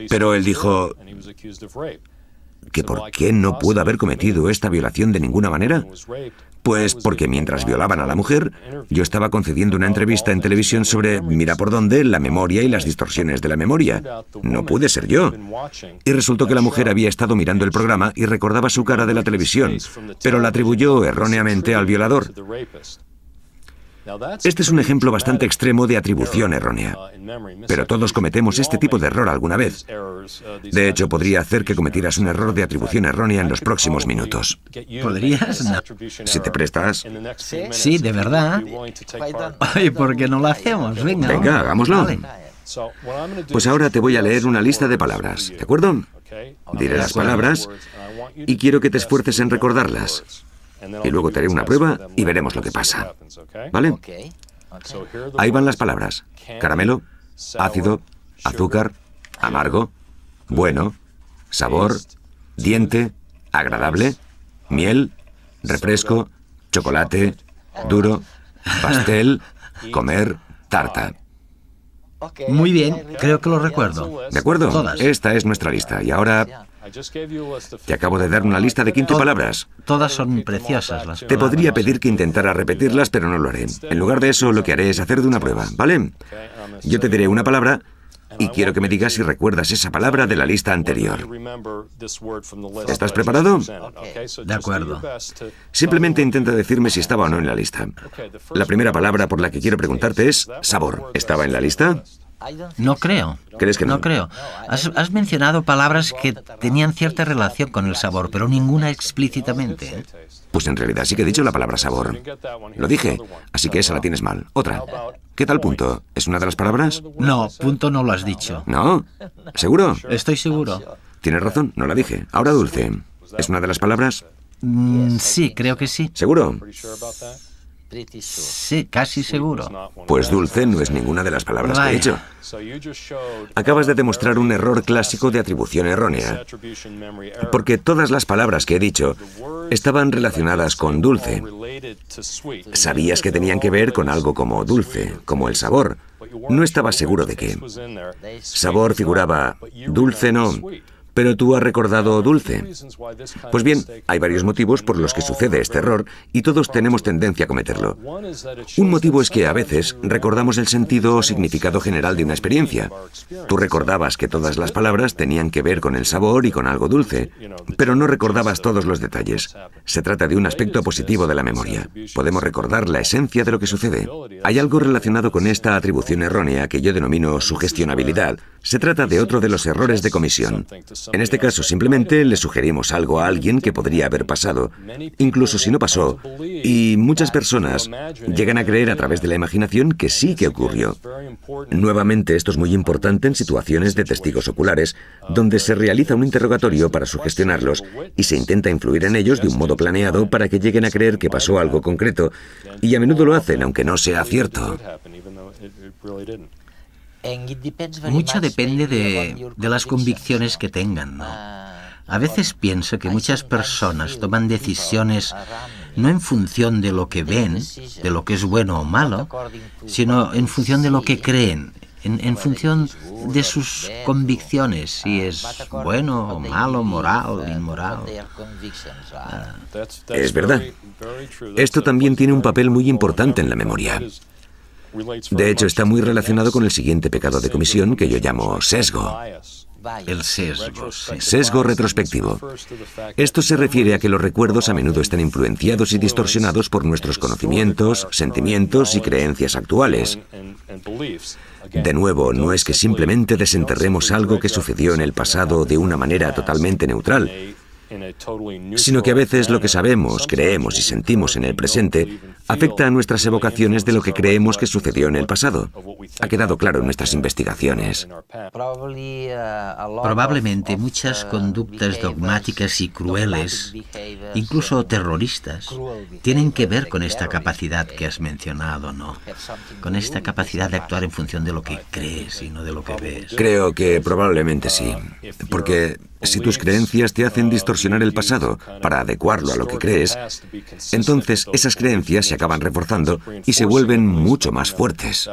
Pero él dijo que ¿por qué no pudo haber cometido esta violación de ninguna manera? Pues porque mientras violaban a la mujer, yo estaba concediendo una entrevista en televisión sobre, mira por dónde, la memoria y las distorsiones de la memoria. No pude ser yo. Y resultó que la mujer había estado mirando el programa y recordaba su cara de la televisión, pero la atribuyó erróneamente al violador. Este es un ejemplo bastante extremo de atribución errónea. Pero todos cometemos este tipo de error alguna vez. De hecho, podría hacer que cometieras un error de atribución errónea en los próximos minutos. ¿Podrías? No. Si te prestas. Sí, de verdad. Ay, ¿por qué no lo hacemos? Venga. Venga, hagámoslo. Vale. Pues ahora te voy a leer una lista de palabras, ¿de acuerdo? Diré las palabras y quiero que te esfuerces en recordarlas. Y luego te haré una prueba y veremos lo que pasa. ¿Vale? Ahí van las palabras. Caramelo, ácido, azúcar, amargo, bueno, sabor, diente, agradable, miel, refresco, chocolate, duro, pastel, comer, tarta. Muy bien, creo que lo recuerdo. ¿De acuerdo? Todas. Esta es nuestra lista. Y ahora te acabo de dar una lista de 15 palabras. Todas son preciosas las Te palabras. podría pedir que intentara repetirlas, pero no lo haré. En lugar de eso, lo que haré es hacer de una prueba, ¿vale? Yo te diré una palabra y quiero que me digas si recuerdas esa palabra de la lista anterior. ¿Estás preparado? De acuerdo. Simplemente intenta decirme si estaba o no en la lista. La primera palabra por la que quiero preguntarte es sabor. ¿Estaba en la lista? No creo. ¿Crees que no? No creo. Has mencionado palabras que tenían cierta relación con el sabor, pero ninguna explícitamente, ¿eh? Pues en realidad sí que he dicho la palabra sabor. Lo dije, así que esa la tienes mal. Otra. ¿Qué tal punto? ¿Es una de las palabras? No, punto no lo has dicho. ¿No? ¿Seguro? Estoy seguro. Tienes razón, no la dije. Ahora dulce. ¿Es una de las palabras? Sí, creo que sí. ¿Seguro? Sí, casi seguro. Pues dulce no es ninguna de las palabras que he dicho. Acabas de demostrar un error clásico de atribución errónea, porque todas las palabras que he dicho estaban relacionadas con dulce. Sabías que tenían que ver con algo como dulce, como el sabor. No estabas seguro de qué. Sabor figuraba, dulce no. Pero tú has recordado dulce. Pues bien, hay varios motivos por los que sucede este error y todos tenemos tendencia a cometerlo. Un motivo es que a veces recordamos el sentido o significado general de una experiencia. Tú recordabas que todas las palabras tenían que ver con el sabor y con algo dulce, pero no recordabas todos los detalles. Se trata de un aspecto positivo de la memoria. Podemos recordar la esencia de lo que sucede. Hay algo relacionado con esta atribución errónea que yo denomino sugestionabilidad. Se trata de otro de los errores de comisión. En este caso, simplemente le sugerimos algo a alguien que podría haber pasado, incluso si no pasó, y muchas personas llegan a creer a través de la imaginación que sí que ocurrió. Nuevamente, esto es muy importante en situaciones de testigos oculares, donde se realiza un interrogatorio para sugestionarlos y se intenta influir en ellos de un modo planeado para que lleguen a creer que pasó algo concreto, y a menudo lo hacen, aunque no sea cierto. Mucho depende de las convicciones que tengan, ¿no? A veces pienso que muchas personas toman decisiones no en función de lo que ven, de lo que es bueno o malo, sino en función de lo que creen, en función de sus convicciones, si es bueno o malo, moral, inmoral. Es verdad. Esto también tiene un papel muy importante en la memoria. De hecho, está muy relacionado con el siguiente pecado de comisión que yo llamo sesgo. El sesgo, sí. Sesgo retrospectivo. Esto se refiere a que los recuerdos a menudo están influenciados y distorsionados por nuestros conocimientos, sentimientos y creencias actuales. De nuevo, no es que simplemente desenterremos algo que sucedió en el pasado de una manera totalmente neutral, sino que a veces lo que sabemos, creemos y sentimos en el presente afecta a nuestras evocaciones de lo que creemos que sucedió en el pasado. Ha quedado claro en nuestras investigaciones. Probablemente muchas conductas dogmáticas y crueles, incluso terroristas, tienen que ver con esta capacidad que has mencionado, ¿no? Con esta capacidad de actuar en función de lo que crees y no de lo que ves. Creo que probablemente sí, porque si tus creencias te hacen distorsionar el pasado para adecuarlo a lo que crees, entonces esas creencias se acaban reforzando y se vuelven mucho más fuertes.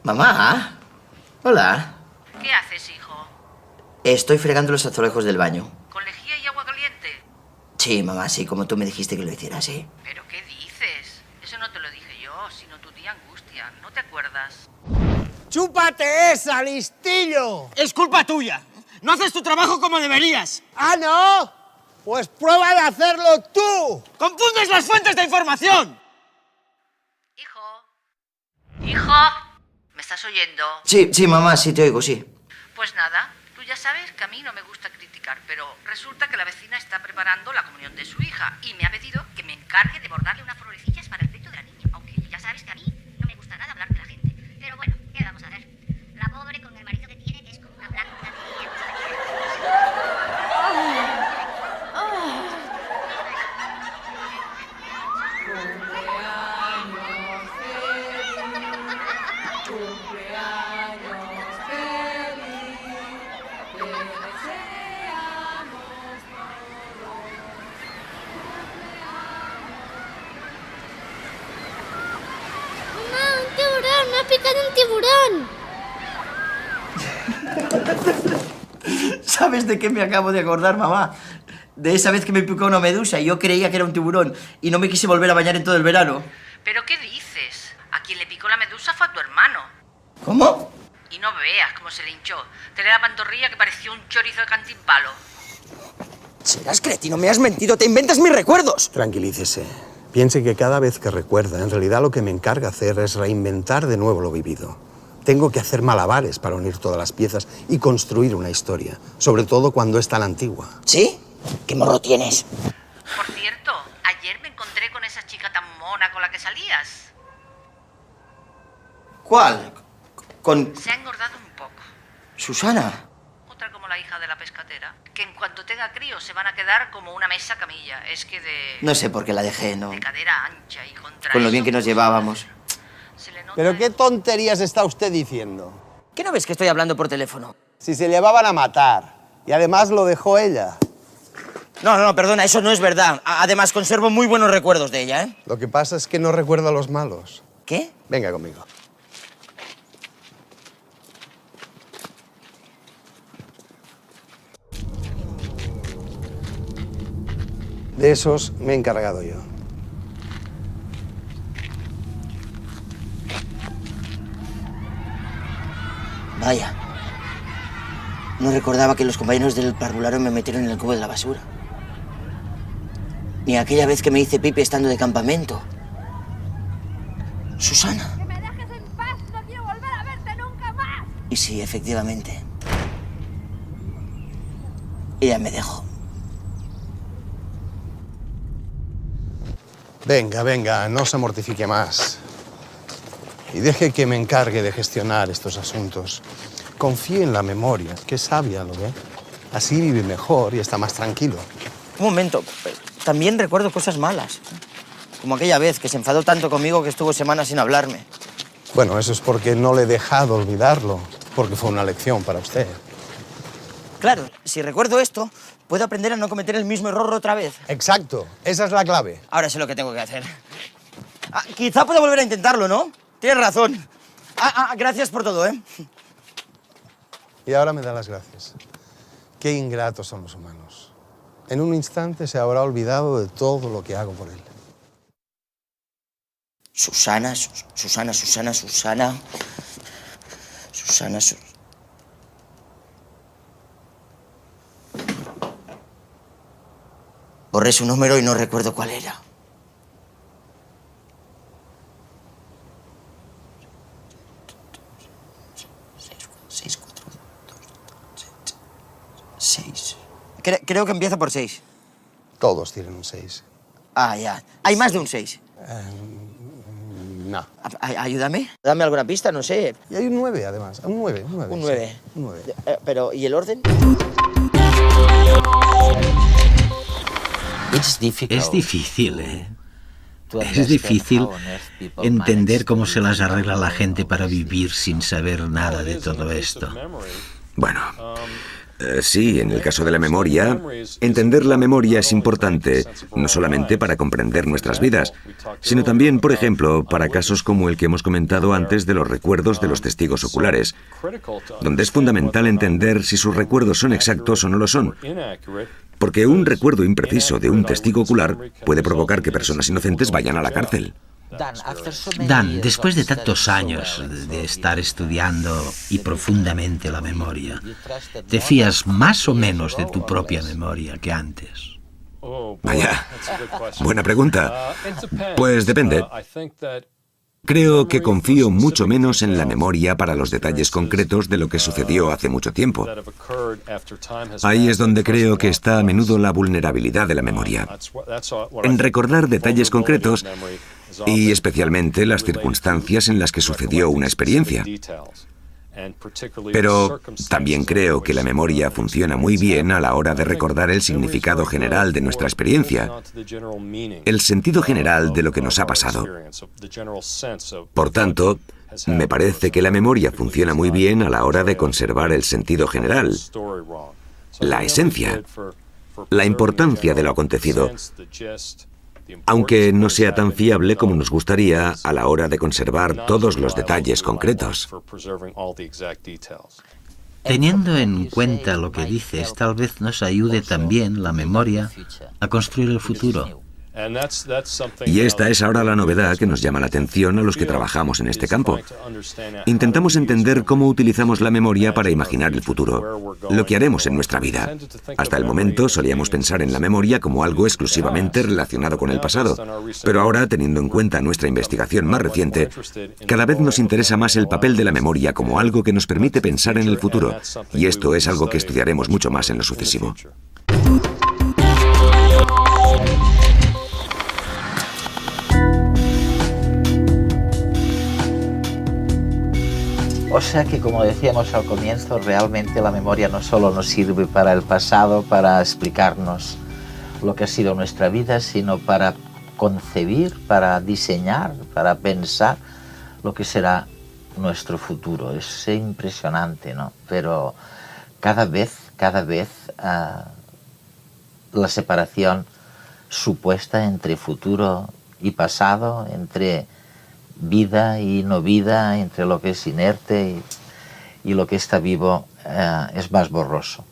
Mamá. Hola. ¿Qué haces, hijo? Estoy fregando los azulejos del baño. ¿Con lejía y agua caliente? Sí, mamá, sí, como tú me dijiste que lo hicieras, sí. ¿Pero qué dices? Eso no te lo dije yo, sino tu tía Angustia. ¿No te acuerdas? ¡Chúpate esa, listillo! Es culpa tuya. No haces tu trabajo como deberías. ¿Ah, no? Pues prueba de hacerlo tú. ¡Confundes las fuentes de información! Hijo, ¿me estás oyendo? Sí, mamá, sí te oigo, sí. Pues nada, tú ya ya sabes que a mí no me gusta criticar, pero resulta que la vecina está preparando la comunión de su hija y me ha pedido que me encargue de bordarle unas florecillas para el pecho de la niña, aunque ya sabes que a mí no me gusta nada hablar de la gente. Pero bueno, ¿qué vamos a hacer? La pobre con el marido que tiene, que es como una blanca ¡Me ha picado un tiburón! ¿Sabes de qué me acabo de acordar, mamá? De esa vez que me picó una medusa y yo creía que era un tiburón y no me quise volver a bañar en todo el verano. ¿Pero qué dices? A quien le picó la medusa fue a tu hermano. ¿Cómo? Y no veas cómo se le hinchó. Tenía la pantorrilla que parecía un chorizo de cantimpalo. Serás cretino, me has mentido, te inventas mis recuerdos. Tranquilícese. Piense que cada vez que recuerda, en realidad lo que me encarga hacer es reinventar de nuevo lo vivido. Tengo que hacer malabares para unir todas las piezas y construir una historia, sobre todo cuando es tan antigua. ¿Sí? ¿Qué morro tienes? Por cierto, ayer me encontré con esa chica tan mona con la que salías. ¿Cuál? Se ha engordado un poco. ¿Susana? Otra como la hija de la pescatera, que en cuanto tenga críos se van a quedar como una mesa camilla. Es que No sé por qué la dejé, ¿no? de cadera ancha y contra Con lo bien que nos llevábamos. ¿Pero qué tonterías está usted diciendo? ¿Qué no ves que estoy hablando por teléfono? Si se llevaban a matar. Y además lo dejó ella. No, perdona, eso no es verdad. Además, conservo muy buenos recuerdos de ella, ¿eh? Lo que pasa es que no recuerda los malos. ¿Qué? Venga conmigo. De esos me he encargado yo. Vaya. No recordaba que los compañeros del parvulario me metieron en el cubo de la basura. Ni aquella vez que me hice pipi estando de campamento. Susana. ¡Que me dejes en paz! ¡No quiero volver a verte nunca más! Y sí, efectivamente. Ella me dejó. Venga, no se mortifique más. Y deje que me encargue de gestionar estos asuntos. Confíe en la memoria, que es sabia, ¿lo ve? Así vive mejor y está más tranquilo. Un momento, también recuerdo cosas malas. Como aquella vez que se enfadó tanto conmigo que estuvo semanas sin hablarme. Bueno, eso es porque no le he dejado olvidarlo, porque fue una lección para usted. Claro, si recuerdo esto, puedo aprender a no cometer el mismo error otra vez. Exacto, esa es la clave. Ahora sé lo que tengo que hacer. Quizá pueda volver a intentarlo, ¿no? Tienes razón. Gracias por todo, ¿eh? Y ahora me da las gracias. Qué ingratos son los humanos. En un instante se habrá olvidado de todo lo que hago por él. Susana. Borré su número y no recuerdo cuál era. Seis. Creo que empieza por 6. Todos tienen un 6. Ya. ¿Hay más de un 6? No. Ayúdame. Dame alguna pista, no sé. Y hay un 9, además. Un 9. Un 9. Sí, un 9. Pero, ¿y el orden? Es difícil, ¿eh? Es difícil entender cómo se las arregla la gente para vivir sin saber nada de todo esto. Bueno, sí, en el caso de la memoria, entender la memoria es importante, no solamente para comprender nuestras vidas, sino también, por ejemplo, para casos como el que hemos comentado antes de los recuerdos de los testigos oculares, donde es fundamental entender si sus recuerdos son exactos o no lo son. Porque un recuerdo impreciso de un testigo ocular puede provocar que personas inocentes vayan a la cárcel. Dan, después de tantos años de estar estudiando y profundamente la memoria, ¿te fías más o menos de tu propia memoria que antes? Vaya, buena pregunta. Pues depende. Creo que confío mucho menos en la memoria para los detalles concretos de lo que sucedió hace mucho tiempo. Ahí es donde creo que está a menudo la vulnerabilidad de la memoria. En recordar detalles concretos y especialmente las circunstancias en las que sucedió una experiencia. Pero también creo que la memoria funciona muy bien a la hora de recordar el significado general de nuestra experiencia, el sentido general de lo que nos ha pasado. Por tanto, me parece que la memoria funciona muy bien a la hora de conservar el sentido general, la esencia, la importancia de lo acontecido, aunque no sea tan fiable como nos gustaría a la hora de conservar todos los detalles concretos. Teniendo en cuenta lo que dices, tal vez nos ayude también la memoria a construir el futuro. Y esta es ahora la novedad que nos llama la atención a los que trabajamos en este campo. Intentamos entender cómo utilizamos la memoria para imaginar el futuro, lo que haremos en nuestra vida. Hasta el momento solíamos pensar en la memoria como algo exclusivamente relacionado con el pasado, pero ahora, teniendo en cuenta nuestra investigación más reciente, cada vez nos interesa más el papel de la memoria como algo que nos permite pensar en el futuro, y esto es algo que estudiaremos mucho más en lo sucesivo. O sea que, como decíamos al comienzo, realmente la memoria no solo nos sirve para el pasado, para explicarnos lo que ha sido nuestra vida, sino para concebir, para diseñar, para pensar lo que será nuestro futuro. Es impresionante, ¿no? Pero cada vez la separación supuesta entre futuro y pasado, entre vida y no vida, entre lo que es inerte y lo que está vivo, es más borroso.